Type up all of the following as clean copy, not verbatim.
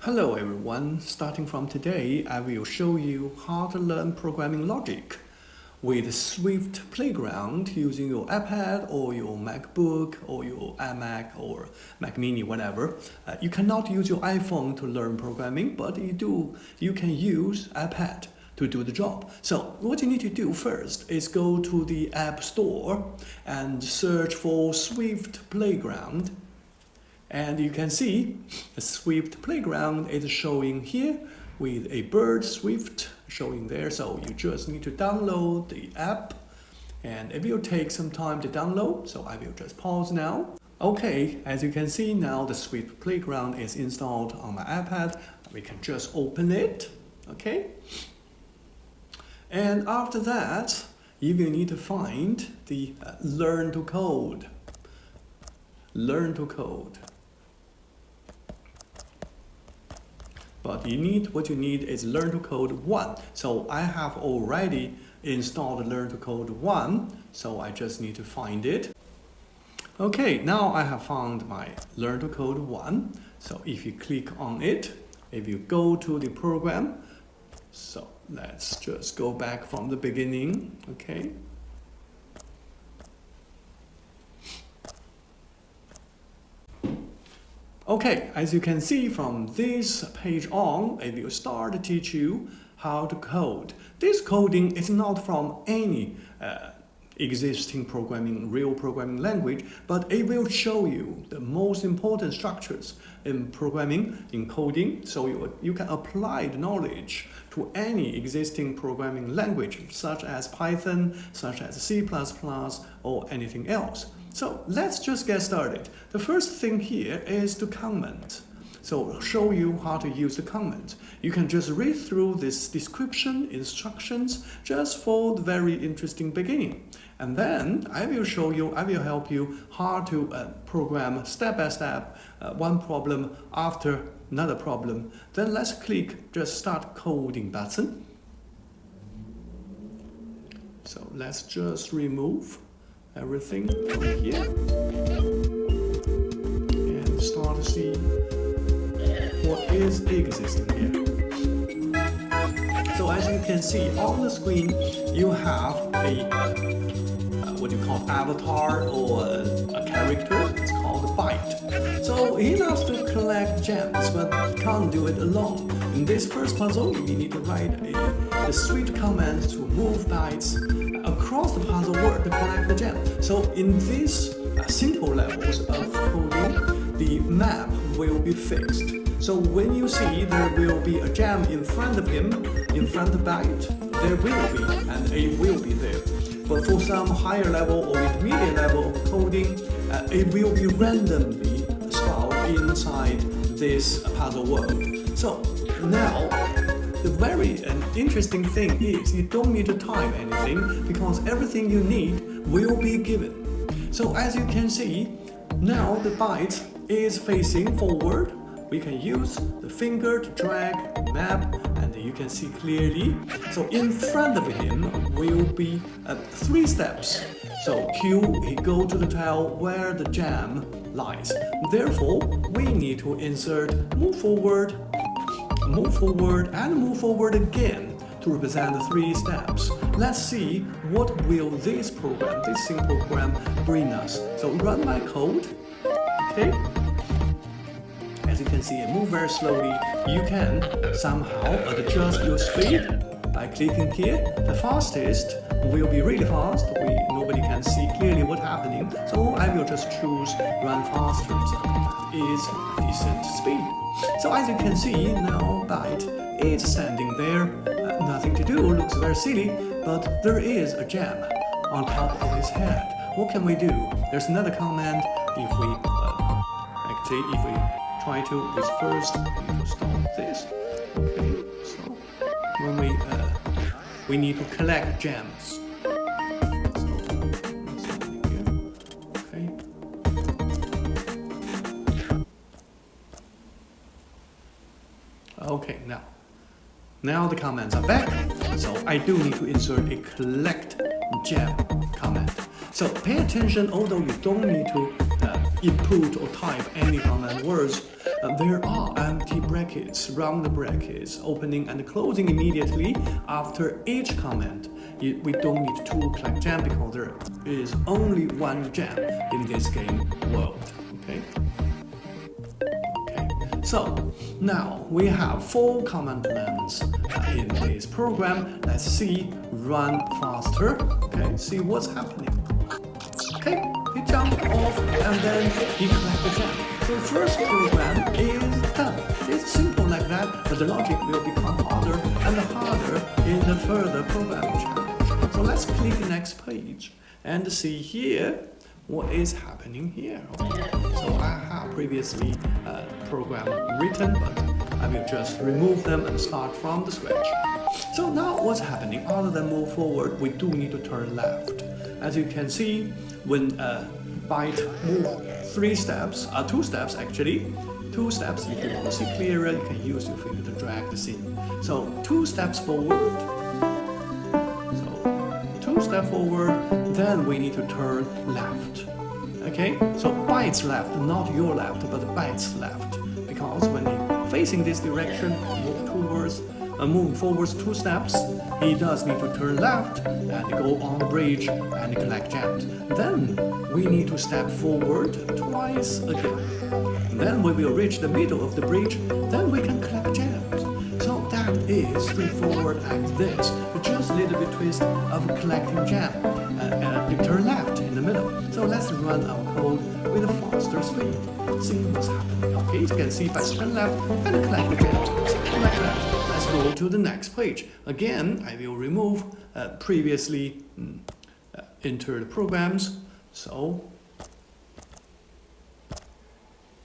Hello everyone, starting from today I will show you how to learn programming logic with Swift Playground using your iPad or your MacBook or your iMac or Mac Mini, whatever. You cannot use your iPhone to learn programming, but you can use iPad to do the job. So what you need to do first is go to the App Store and search for Swift Playground. And you can see the Swift Playground is showing here with a bird Swift showing there. So you just need to download the app and it will take some time to download. So I will just pause now. Okay, as you can see now the Swift Playground is installed on my iPad. We can just open it, okay? And after that, you will need to find the Learn to Code. Learn to Code. But what you need is Learn to Code 1. So I have already installed Learn to Code 1, so I just need to find it. Okay, now I have found my Learn to Code 1. So if you click on it, if you go to the program, so let's just go back from the beginning, okay? Okay, as you can see from this page on, it will start to teach you how to code. This coding is not from any existing real programming language, but it will show you the most important structures in programming, in coding, so you can apply the knowledge to any existing programming language, such as Python, such as C++, or anything else. So let's just get started. The first thing here is to comment. So I'll show you how to use the comment. You can just read through this description, instructions, just for the very interesting beginning. And then I will help you how to program step by step, one problem after another problem. Then let's click just start coding button. So let's just remove everything from here and start to see what is existing here. So as you can see on the screen, you have a what you call avatar or a character. It's called a byte. So he loves to collect gems, but can't do it alone. In this first puzzle, we need to write the Swift command to move bytes across the puzzle world to collect the gem. So in these simple levels of coding, the map will be fixed. So when you see there will be a gem in front of him, in front of byte, there will be, and it will be there. But for some higher level or intermediate level of coding, it will be randomly stored inside this puzzle world. So now, the very interesting thing is you don't need to type anything because everything you need will be given. So as you can see, now the byte is facing forward. We can use the finger to drag the map and you can see clearly. So in front of him will be 3 steps. So Q, he go to the tile where the gem lies. Therefore, we need to insert move forward, and move forward again to represent the 3 steps. Let's see what will this simple program bring us. So run my code, okay? As you can see, it moves very slowly. You can somehow adjust your speed by clicking here. The fastest will be really fast. Nobody can see clearly what's happening. So I will just choose run faster. So that is a decent speed. So as you can see, now byte is standing there. Nothing to do, looks very silly, but there is a gem on top of his head. What can we do? There's another command. If we try to, this first, we need to stop this. Okay, so when we need to collect gems. Okay. Okay, now the commands are back. So I do need to insert a collect gem command. So pay attention, although you don't need to input or type any command words, there are empty brackets, round brackets, opening and closing immediately after each command. We don't need to collect gem because there is only one gem in this game world. Okay. So now we have 4 command lines in this program. Let's see, run faster. Okay, see what's happening. Okay, he jumped off and then he collected the gem. So the first program is done. It's simple like that, but the logic will become harder and harder in the further programming challenge. So let's click the next page and see here what is happening here. So I have previously program written, but I will just remove them and start from the scratch. So now what's happening? Other than move forward, we do need to turn left. As you can see, when byte move 3 steps, 2 steps actually, 2 steps. If you want to see clearer, you can use your finger to drag the scene. So 2 steps forward. So 2 steps forward, then we need to turn left. Okay, so bytes left, not your left, but bytes left. Because when he facing this direction, moving forwards 2 steps, he does need to turn left and go on the bridge and collect gems. Then we need to step forward twice again. Then we will reach the middle of the bridge, then we can collect gems. So that is straightforward like this. Just a little bit twist of collecting gem. Turn left in the middle. So let's run our code with a faster speed. See what's happening. Okay, you can see if I turn left and collect the gems. Something like that. Let's go to the next page. Again, I will remove previously entered programs. So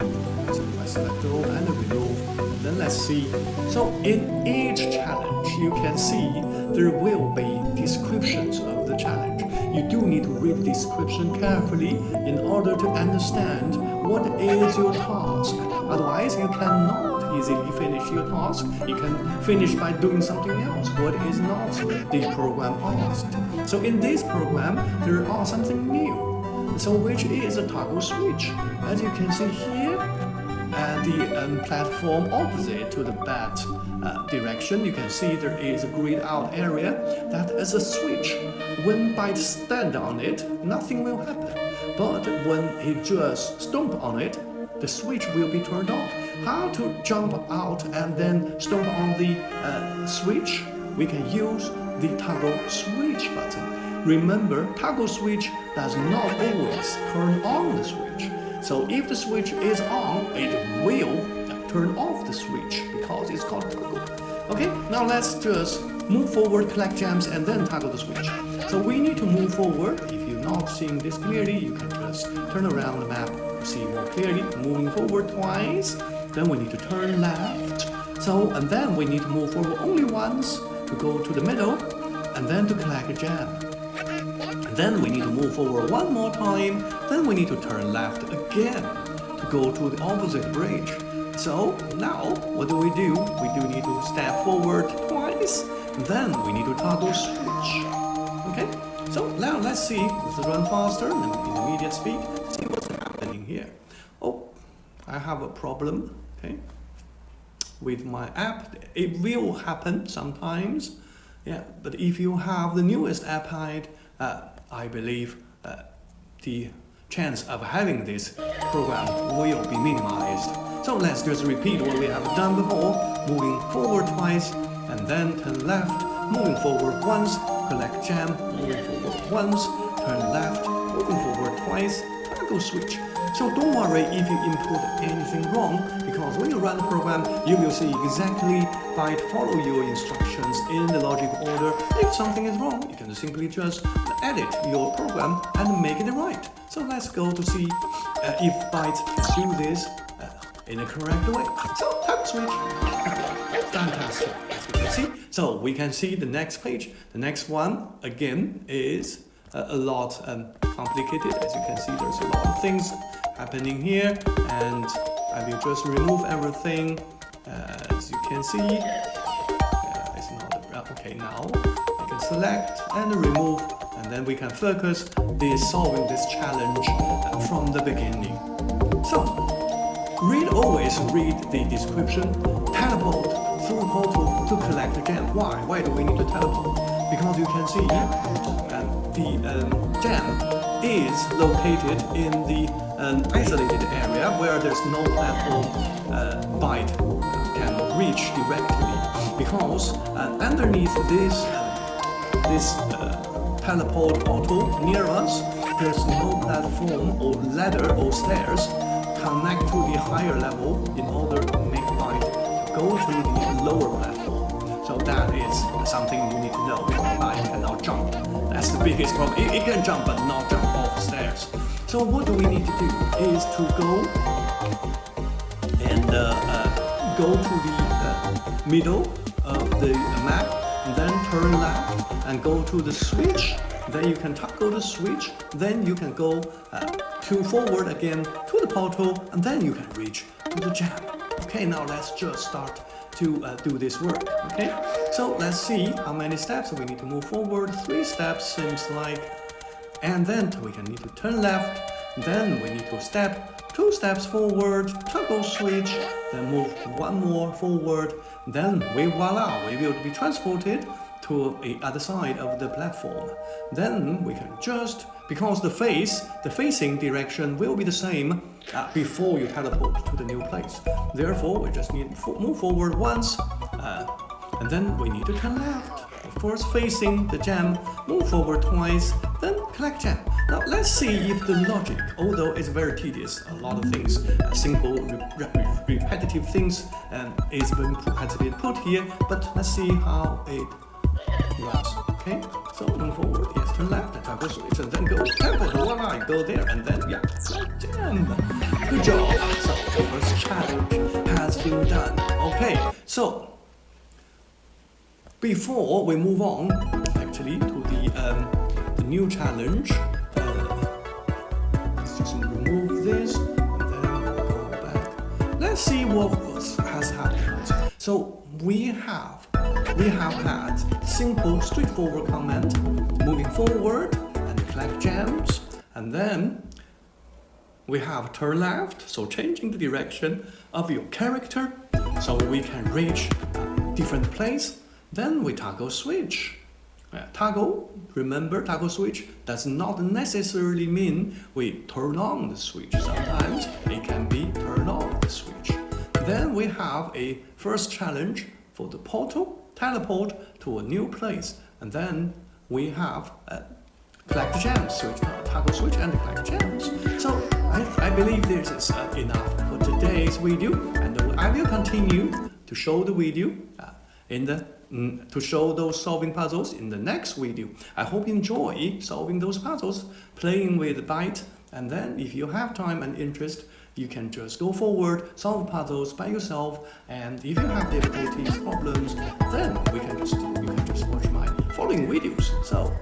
I select all and remove. Then let's see. So in each challenge, you can see there will be descriptions of the challenge. You do need to read the description carefully in order to understand what is your task. Otherwise, you cannot easily finish your task. You can finish by doing something else, what is not the program asked. So in this program, there are something new. So which is a toggle switch. As you can see here, the platform opposite to the bat direction, you can see there is a grayed out area that is a switch. When bytes stand on it, nothing will happen. But when it just stomp on it, the switch will be turned off. How to jump out and then stomp on the switch? We can use the toggle switch button. Remember, toggle switch does not always turn on the switch. So if the switch is on, it will turn off the switch because it's called toggle. Okay, now let's just move forward, collect gems, and then toggle the switch. So we need to move forward. If you're not seeing this clearly, you can just turn around the map to see more clearly. Moving forward twice, then we need to turn left. So, and then we need to move forward only once to go to the middle, and then to collect a gem. Then we need to move forward one more time, then we need to turn left again to go to the opposite bridge. So now, what do? We do need to step forward twice, then we need to toggle switch. Okay, so now let's see, let's run faster in immediate speed, see what's happening here. Oh, I have a problem, okay, with my app. It will happen sometimes, yeah, but if you have the newest app hide, I believe the chance of having this program will be minimized. So let's just repeat what we have done before, moving forward twice, and then turn left, moving forward once, collect gem, moving forward once, turn left, moving forward twice, toggle switch. So don't worry if you input anything wrong, because when you run the program, you will see exactly by follow your instructions in the logic order. If something is wrong, you can simply just edit your program and make it right. So let's go to see if bytes can do this in a correct way. So toggle switch, fantastic, as you can see. So we can see the next page. The next one again is a lot complicated. As you can see, there's a lot of things happening here, and I will just remove everything. As you can see, it's not okay. Now I can select and remove, and then we can focus on solving this challenge from the beginning. So, always read the description. Teleport through the portal to collect the gem. Why? Why do we need to teleport? Because you can see the gem is located in the isolated area where there's no platform byte can reach directly. Because underneath this teleport portal near us, there's no platform or ladder or stairs connect to the higher level in order to make byte to go to the lower platform. So that is something you need to know. Byte cannot jump. That's the biggest problem. It can jump but not jump off stairs. So what do we need to do is to go and go to the middle of the map, and then turn left and go to the switch. Then you can toggle the switch. Then you can go to forward again to the portal, and then you can reach to the gem. Okay, now let's just start to do this work. Okay, so let's see how many steps we need to move forward. 3 steps seems like, and then we can need to turn left. Then we need to step 2 steps forward, toggle switch, then move 1 more forward. Then voila, we will be transported to the other side of the platform. Then we can just, because the facing direction will be the same before you teleport to the new place. Therefore, we just need to move forward once, and then we need to turn left. Of course, facing the gem, move forward twice, then collect gem. Now let's see if the logic, although it's very tedious, a lot of things, simple, repetitive things, is being put here. But let's see how it runs. Okay, so move forward, yes, turn left, and toggle switch, and then go temple, voila, go there, and then yeah, collect gem. Good job. So the first challenge has been done. Okay, so before we move on, actually, to the new challenge, let's just remove this and then go back. Let's see what has happened. So we have had simple, straightforward command, moving forward and collect gems, and then we have turn left, so changing the direction of your character, so we can reach a different place. Then we toggle switch. Remember, toggle switch does not necessarily mean we turn on the switch. Sometimes it can be turn off the switch. Then we have a first challenge for the portal, teleport to a new place. And then we have collect gems, switch, toggle switch and collect gems. So I believe this is enough for today's video, and I will continue to show the video to show those solving puzzles in the next video. I hope you enjoy solving those puzzles, playing with byte, and then if you have time and interest, you can just go forward, solve puzzles by yourself, and if you have difficulties, problems, then you can just watch my following videos. So